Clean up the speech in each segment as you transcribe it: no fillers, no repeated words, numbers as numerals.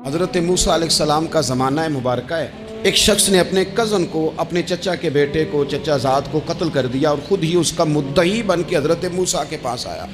حضرت موسیٰ علیہ السلام کا زمانہ مبارکہ ہے۔ ایک شخص نے اپنے کزن کو، اپنے چچا کے بیٹے کو، چچا زاد کو قتل کر دیا اور خود ہی اس کا مدعی بن کے حضرت موسیٰ کے پاس آیا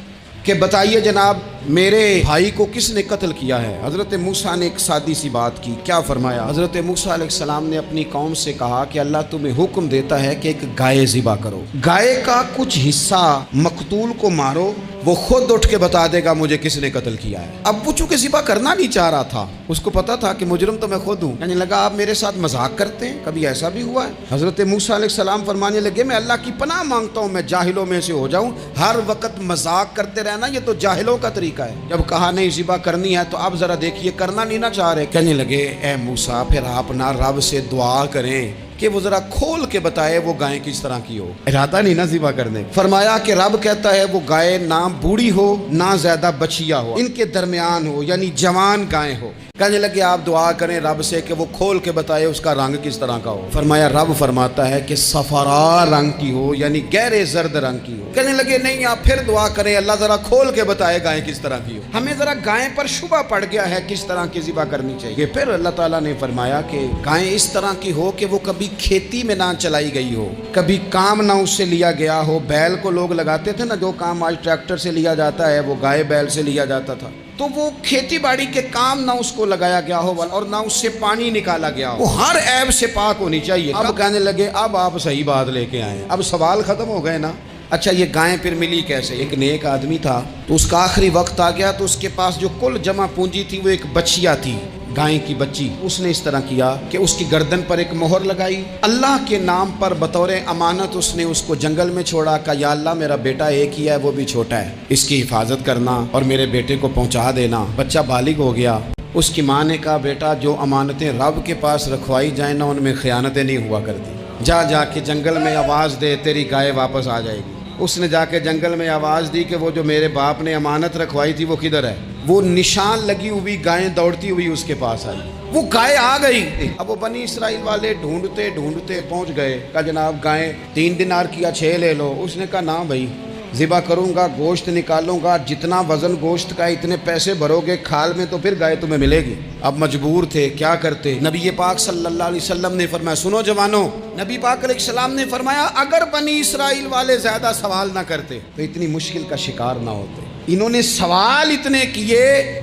کہ بتائیے جناب میرے بھائی کو کس نے قتل کیا ہے۔ حضرت موسیٰ نے ایک سادی سی بات کی، کیا فرمایا؟ حضرت موسیٰ علیہ السلام نے اپنی قوم سے کہا کہ اللہ تمہیں حکم دیتا ہے کہ ایک گائے ذبح کرو، گائے کا کچھ حصہ مقتول کو مارو، وہ خود اٹھ کے بتا دے گا مجھے کس نے قتل کیا ہے۔ اب وہ چونکہ ذبح کرنا نہیں چاہ رہا تھا، اس کو پتا تھا کہ مجرم تو میں خود ہوں، یعنی لگا آپ میرے ساتھ مذاق کرتے ہیں، کبھی ایسا بھی ہوا ہے؟ حضرت موسیٰ علیہ السلام فرمانے لگے میں اللہ کی پناہ مانگتا ہوں میں جاہلوں میں سے ہو جاؤں، ہر وقت مذاق کرتے رہنا یہ تو جاہلوں کا طریقہ ہے۔ جب کہا نہیں ذبح کرنی ہے تو اب ذرا دیکھیے کرنا نہیں نہ چاہ رہے، کہنے لگے اے موسیٰ پھر آپ نہ رب سے دعا کریں کہ وہ ذرا کھول کے بتائے وہ گائے کس طرح کی ہو، ارادہ نہیں نہ ذبح کرنے۔ فرمایا کہ رب کہتا ہے وہ گائے نہ بوڑھی ہو نہ زیادہ بچیا ہو، ان کے درمیان ہو، یعنی جوان گائے ہو۔ کہنے لگے آپ دعا کریں رب سے کہ وہ کھول کے بتائے اس کا رنگ کس طرح کا ہو۔ فرمایا رب فرماتا ہے کہ صفرا رنگ کی ہو، یعنی گہرے زرد رنگ کی ہو۔ کہنے لگے نہیں آپ پھر دعا کریں اللہ ذرا کھول کے بتائے گائے کس طرح کی ہو، ہمیں ذرا گائے پر شبہ پڑ گیا ہے کس طرح کی ذبح کرنی چاہیے۔ پھر اللہ تعالیٰ نے فرمایا کہ گائے اس طرح کی ہو کہ وہ کبھی کھیتی میں نہ چلائی گئی ہو، کبھی کام نہ اس سے لیا گیا ہو۔ بیل کو لوگ لگاتے تھے نا، جو کام آج ٹریکٹر سے لیا جاتا ہے وہ گائے بیل سے لیا جاتا تھا، تو وہ کھیتی باڑی کے کام نہ اس کو لگایا گیا ہو اور نہ اس سے پانی نکالا گیا ہو، وہ ہر عیب سے پاک ہونی چاہیے۔ اب کہنے لگے اب آپ صحیح بات لے کے آئے، اب سوال ختم ہو گئے نا۔ اچھا یہ گائیں پھر ملی کیسے؟ ایک نیک آدمی تھا تو اس کا آخری وقت آ گیا تو اس کے پاس جو کل جمع پونجی تھی وہ ایک بچیا تھی، گائیں کی بچی۔ اس نے اس طرح کیا کہ اس کی گردن پر ایک مہر لگائی، اللہ کے نام پر بطور امانت اس نے اس کو جنگل میں چھوڑا، کہا یا اللہ میرا بیٹا ایک ہی ہے وہ بھی چھوٹا ہے، اس کی حفاظت کرنا اور میرے بیٹے کو پہنچا دینا۔ بچہ بالغ ہو گیا، اس کی ماں نے کہا بیٹا جو امانتیں رب کے پاس رکھوائی جائیں نا ان میں خیانتیں نہیں ہوا کرتی، جا کے جنگل میں آواز دے تیری گائے واپس آ جائے گی۔ اس نے جا کے جنگل میں آواز دی کہ وہ جو میرے باپ نے امانت رکھوائی تھی وہ کدھر ہے؟ وہ نشان لگی ہوئی گائیں دوڑتی ہوئی اس کے پاس آئی، وہ گائے آ گئی۔ اب وہ بنی اسرائیل والے ڈھونڈتے ڈھونڈتے پہنچ گئے، کہا جناب گائیں 3 دینار کیا 6 لے لو۔ اس نے کہا نہ بھائی، ذبح کروں گا گوشت نکالوں گا، جتنا وزن گوشت کا اتنے پیسے بھرو گے کھال میں تو پھر گائے تمہیں ملے گی۔ اب مجبور تھے، کیا کرتے؟ نبی پاک صلی اللہ علیہ وسلم نے فرمایا سنو جوانوں، نبی پاک علیہ السلام نے فرمایا اگر بنی اسرائیل والے زیادہ سوال نہ کرتے تو اتنی مشکل کا شکار نہ ہوتے۔ انہوں نے سوال اتنے کیے،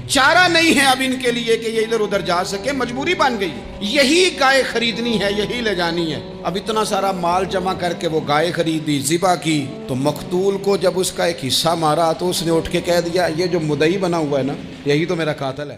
چارہ نہیں ہے اب ان کے لیے کہ یہ ادھر ادھر جا سکے، مجبوری بن گئی، یہی گائے خریدنی ہے، یہی لے جانی ہے۔ اب اتنا سارا مال جمع کر کے وہ گائے خریدی، ذبح کی، تو مقتول کو جب اس کا ایک حصہ مارا تو اس نے اٹھ کے کہہ دیا یہ جو مدعی بنا ہوا ہے نا یہی تو میرا قاتل ہے۔